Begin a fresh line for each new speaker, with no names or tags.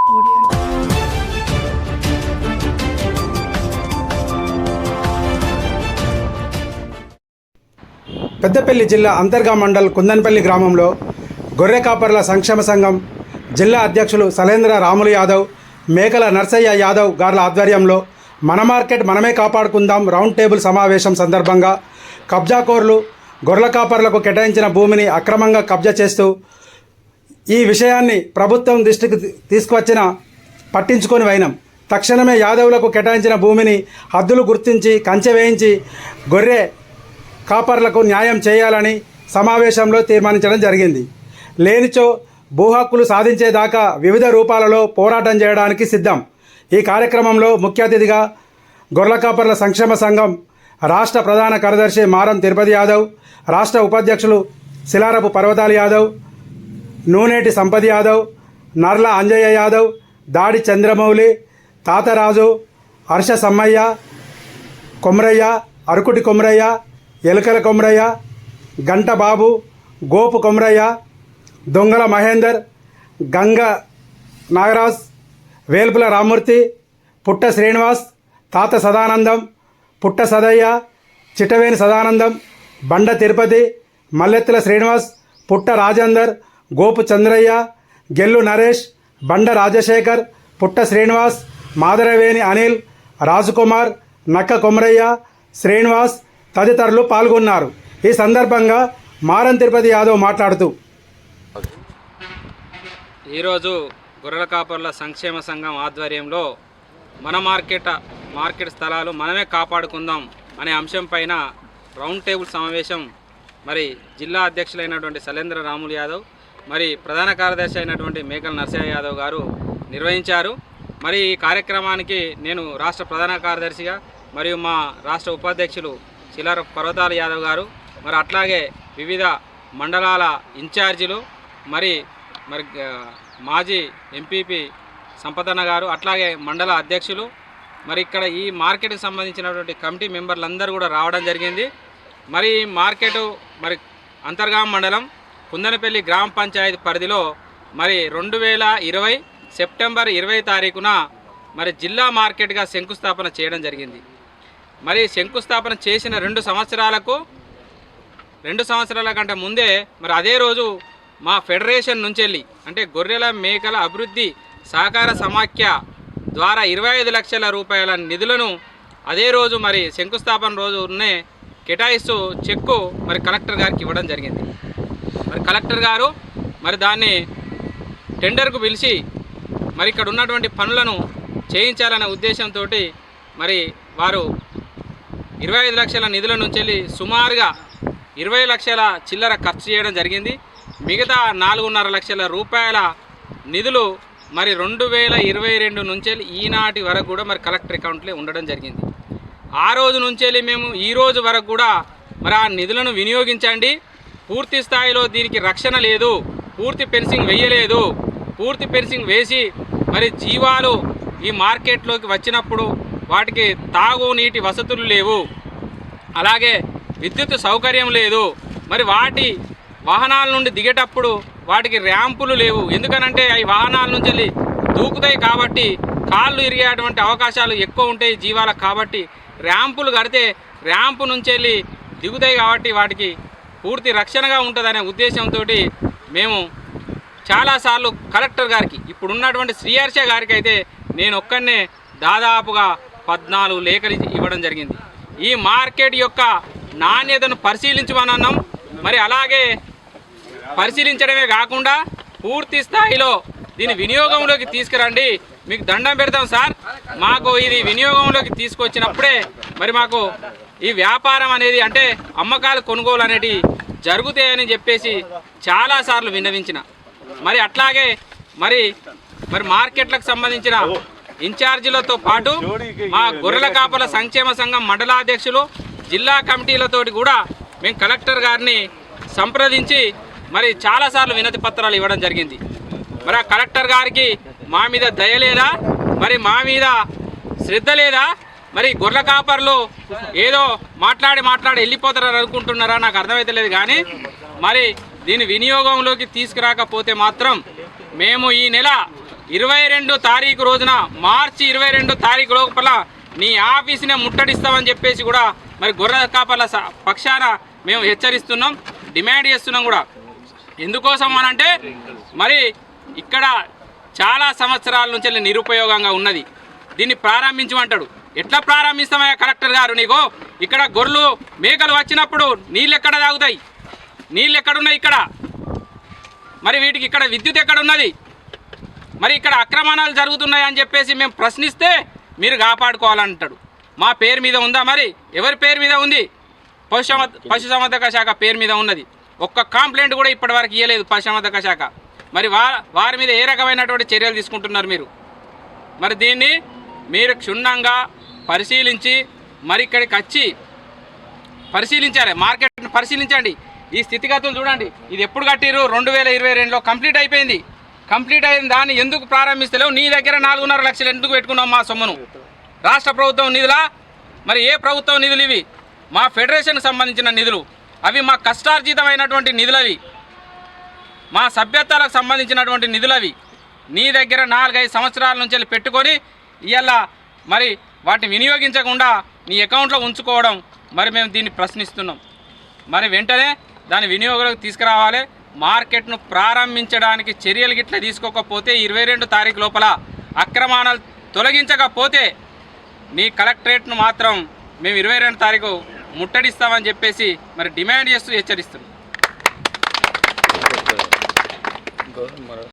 పెద్దపల్లి జిల్లా అంతర్గా మండల్ కుందన్పల్లి గ్రామంలో గొర్రె కాపర్ల సంక్షేమ సంఘం జిల్లా అధ్యక్షులు సలేంద్ర రాములు యాదవ్, మేకల నర్సయ్య యాదవ్ గార్ల ఆధ్వర్యంలో మన మార్కెట్ మనమే కాపాడుకుందాం రౌండ్ టేబుల్ సమావేశం సందర్భంగా కబ్జాకోర్లు గొర్రెల కాపర్లకు కేటాయించిన భూమిని అక్రమంగా కబ్జా చేస్తూ ఈ విషయాన్ని ప్రభుత్వం దృష్టికి తీసుకువచ్చిన పట్టించుకొని వైనం. తక్షణమే యాదవులకు కేటాయించిన భూమిని హద్దులు గుర్తించి కంచె వేయించి గొర్రె కాపర్లకు న్యాయం చేయాలని సమావేశంలో తీర్మానించడం జరిగింది. లేనిచో భూ హక్కులు సాధించేదాకా వివిధ రూపాలలో పోరాటం చేయడానికి సిద్ధం. ఈ కార్యక్రమంలో ముఖ్య అతిథిగా గొర్రెల కాపర్ల సంక్షేమ సంఘం రాష్ట్ర ప్రధాన కార్యదర్శి మారం తిరుపతి యాదవ్, రాష్ట్ర ఉపాధ్యక్షులు శిలారపు పర్వతాలు యాదవ్, నూనేటి సంపతి యాదవ్, నర్ల అంజయ్య యాదవ్, దాడి చంద్రమౌళి, తాతరాజు, హర్ష సమ్మయ్య, కొమరయ్య, అరుకుటి కొమరయ్య, ఎలుకల కొమరయ్య, గంట బాబు, గోపు కొమరయ్య, దొంగల మహేందర్, గంగ నాగరాజ్, వేల్పుల రామూర్తి, పుట్ట శ్రీనివాస్, తాత సదానందం, పుట్ట సదయ్య, చిటవేని సదానందం, బండ తిరుపతి, మల్లెత్తుల శ్రీనివాస్, పుట్ట రాజేందర్, గోపు చంద్రయ్య, గెల్లు నరేష్, బండ రాజశేఖర్, పుట్ట శ్రీనివాస్, మాదరవేణి అనిల్, రాజకుమార్, నక్క కొమరయ్య, శ్రీనివాస్ తదితరులు పాల్గొన్నారు. ఈ సందర్భంగా మారం తిరుపతి యాదవ్ మాట్లాడుతూ,
ఈరోజు గొర్రెల కాపర్ల సంక్షేమ సంఘం ఆధ్వర్యంలో మన మార్కెట్ స్థలాలు మనమే కాపాడుకుందాం అనే అంశం పైన రౌండ్ టేబుల్ సమావేశం మరి జిల్లా అధ్యక్షులైనటువంటి సలేంద్ర రాములు యాదవ్, మరి ప్రధాన కార్యదర్శి అయినటువంటి మేకల నర్సయ్య యాదవ్ గారు నిర్వహించారు. మరి ఈ కార్యక్రమానికి నేను రాష్ట్ర ప్రధాన కార్యదర్శిగా మరియు మా రాష్ట్ర ఉపాధ్యక్షులు శిలారపు పర్వతాలు యాదవ్ గారు, మరి అట్లాగే వివిధ మండలాల ఇన్ఛార్జీలు, మరి మాజీ ఎంపీపీ సంపదన్న గారు, అట్లాగే మండల అధ్యక్షులు, మరి ఇక్కడ ఈ మార్కెట్కి సంబంధించినటువంటి కమిటీ మెంబర్లందరూ కూడా రావడం జరిగింది. మరి ఈ మార్కెటు మరి అంతర్గాం మండలం కుందనపల్లి గ్రామ పంచాయతీ పరిధిలో మరి 2020 సెప్టెంబర్ 20 తారీఖున మరి జిల్లా మార్కెట్గా శంకుస్థాపన చేయడం జరిగింది. మరి శంకుస్థాపన చేసిన 2 సంవత్సరాల కంటే ముందే మరి అదే రోజు మా ఫెడరేషన్ నుంచి వెళ్ళి అంటే గొర్రెల మేకల అభివృద్ధి సహకార సమాఖ్య ద్వారా 25 లక్షల రూపాయల నిధులను అదే రోజు మరి శంకుస్థాపన రోజునే కేటాయిస్తూ చెక్కు మరి కలెక్టర్ గారికి ఇవ్వడం జరిగింది. మరి కలెక్టర్ గారు మరి దాన్ని టెండర్కు పిలిచి మరి ఇక్కడ ఉన్నటువంటి పనులను చేయించాలనే ఉద్దేశంతో మరి వారు 25 లక్షల నిధుల నుంచి వెళ్ళి సుమారుగా 20 లక్షల చిల్లర ఖర్చు చేయడం జరిగింది. మిగతా 4.5 లక్షల రూపాయల నిధులు మరి 2022 నుంచి వెళ్ళి ఈనాటి వరకు కూడా మరి కలెక్టర్ అకౌంట్లో ఉండడం జరిగింది. ఆ రోజు నుంచి వెళ్ళి మేము ఈ రోజు వరకు కూడా మరి ఆ నిధులను వినియోగించండి, పూర్తి స్థాయిలో దీనికి రక్షణ లేదు, పూర్తి ఫెన్సింగ్ వేయలేదు, పూర్తి ఫెన్సింగ్ వేసి మరి జీవాలు ఈ మార్కెట్లోకి వచ్చినప్పుడు వాటికి తాగునీటి వసతులు లేవు, అలాగే విద్యుత్ సౌకర్యం లేదు, మరి వాటి వాహనాల నుండి దిగేటప్పుడు వాటికి ర్యాంపులు లేవు. ఎందుకనంటే అవి వాహనాల నుంచి వెళ్ళి దూకుతాయి కాబట్టి కాళ్ళు ఇరిగేటువంటి అవకాశాలు ఎక్కువ ఉంటాయి జీవాలకు, కాబట్టి ర్యాంపులు కడితే ర్యాంపు నుంచి వెళ్ళి దిగుతాయి కాబట్టి వాటికి పూర్తి రక్షణగా ఉంటుందనే ఉద్దేశంతో మేము చాలాసార్లు కలెక్టర్ గారికి, ఇప్పుడున్నటువంటి శ్రీహర్ష గారికి అయితే నేను ఒక్కనే దాదాపుగా 14 లేఖలు ఇవ్వడం జరిగింది. ఈ మార్కెట్ యొక్క నాణ్యతను పరిశీలించమన్నాం. మరి అలాగే పరిశీలించడమే కాకుండా పూర్తి స్థాయిలో దీని వినియోగంలోకి తీసుకురండి, మీకు దండం పెడతాం సార్, మాకు ఇది వినియోగంలోకి తీసుకొచ్చినప్పుడే మరి మాకు ఈ వ్యాపారం అనేది అంటే అమ్మకాలు కొనుగోలు అనేటివి జరుగుతాయని చెప్పేసి చాలాసార్లు విన్నవించిన. మరి అట్లాగే మరి మార్కెట్లకు సంబంధించిన ఇన్ఛార్జీలతో పాటు మా గొర్రెల కాపర్ల సంక్షేమ సంఘం మండలాధ్యక్షులు, జిల్లా కమిటీలతోటి కూడా మేము కలెక్టర్ గారిని సంప్రదించి మరి చాలాసార్లు వినతి పత్రాలు ఇవ్వడం జరిగింది. మరి ఆ కలెక్టర్ గారికి మా మీద దయ లేదా, మరి మా మీద శ్రద్ధ లేదా, మరి గొర్రెల కాపర్లు ఏదో మాట్లాడి వెళ్ళిపోతారని అనుకుంటున్నారా నాకు అర్థమైతలేదు. కానీ మరి దీని వినియోగంలోకి తీసుకురాకపోతే మాత్రం మేము ఈ నెల 22 తారీఖు రోజున మార్చి 22 తారీఖు లోపల నీ ఆఫీసునే ముట్టడిస్తామని చెప్పేసి కూడా మరి గొర్రెల కాపర్ల పక్షాన మేము హెచ్చరిస్తున్నాం, డిమాండ్ చేస్తున్నాం కూడా. ఎందుకోసం అనంటే మరి ఇక్కడ చాలా సంవత్సరాల నుంచి నిరుపయోగంగా ఉన్నది, దీన్ని ప్రారంభించమంటాడు. ఎట్లా ప్రారంభిస్తామయ్యా కలెక్టర్ గారు? నీకు ఇక్కడ గొర్రెలు మేకలు వచ్చినప్పుడు నీళ్ళు ఎక్కడ తాగుతాయి? నీళ్ళు ఎక్కడున్నాయి ఇక్కడ? మరి వీటికి ఇక్కడ విద్యుత్ ఎక్కడున్నది? మరి ఇక్కడ అక్రమణాలు జరుగుతున్నాయి అని చెప్పేసి మేము ప్రశ్నిస్తే మీరు కాపాడుకోవాలంటాడు. మా పేరు మీద ఉందా? మరి ఎవరి పేరు మీద ఉంది? పశుసంవర్ధక శాఖ పేరు మీద ఉన్నది. ఒక్క కంప్లైంట్ కూడా ఇప్పటివరకు ఇవ్వలేదు పశుసంవర్ధక శాఖ. మరి వారి మీద ఏ రకమైనటువంటి చర్యలు తీసుకుంటున్నారు మీరు? మరి దీన్ని మీరు క్షుణ్ణంగా పరిశీలించి మరి ఇక్కడికి వచ్చి పరిశీలించాలి, మార్కెట్ను పరిశీలించండి. ఈ స్థితిగతులు చూడండి. ఇది ఎప్పుడు కట్టిరు? 2022లో కంప్లీట్ అయిపోయింది. కంప్లీట్ అయిన దాన్ని ఎందుకు ప్రారంభిస్తలేవు? నీ దగ్గర 4.5 లక్షలు ఎందుకు పెట్టుకున్నావు మా సొమ్మును? రాష్ట్ర ప్రభుత్వం నిధులా? మరి ఏ ప్రభుత్వం నిధులు ఇవి? మా ఫెడరేషన్కి సంబంధించిన నిధులు అవి, మా కష్టార్జితమైనటువంటి నిధులు అవి, మా సభ్యత్వాలకు సంబంధించినటువంటి నిధులు అవి. నీ దగ్గర 4-5 సంవత్సరాల నుంచి పెట్టుకొని ఇవాళ మరి వాటిని వినియోగించకుండా నీ అకౌంట్లో ఉంచుకోవడం, మరి మేము దీన్ని ప్రశ్నిస్తున్నాం. మరి వెంటనే దాని వినియోగంలోకి తీసుకురావాలి. మార్కెట్ను ప్రారంభించడానికి చర్యలు గిట్లా తీసుకోకపోతే 22 తారీఖు లోపల అక్రమాణాలు తొలగించకపోతే నీ కలెక్టరేట్ను మాత్రం మేము 22 తారీఖు ముట్టడిస్తామని చెప్పేసి మరి డిమాండ్ చేస్తూ హెచ్చరిస్తున్నాం.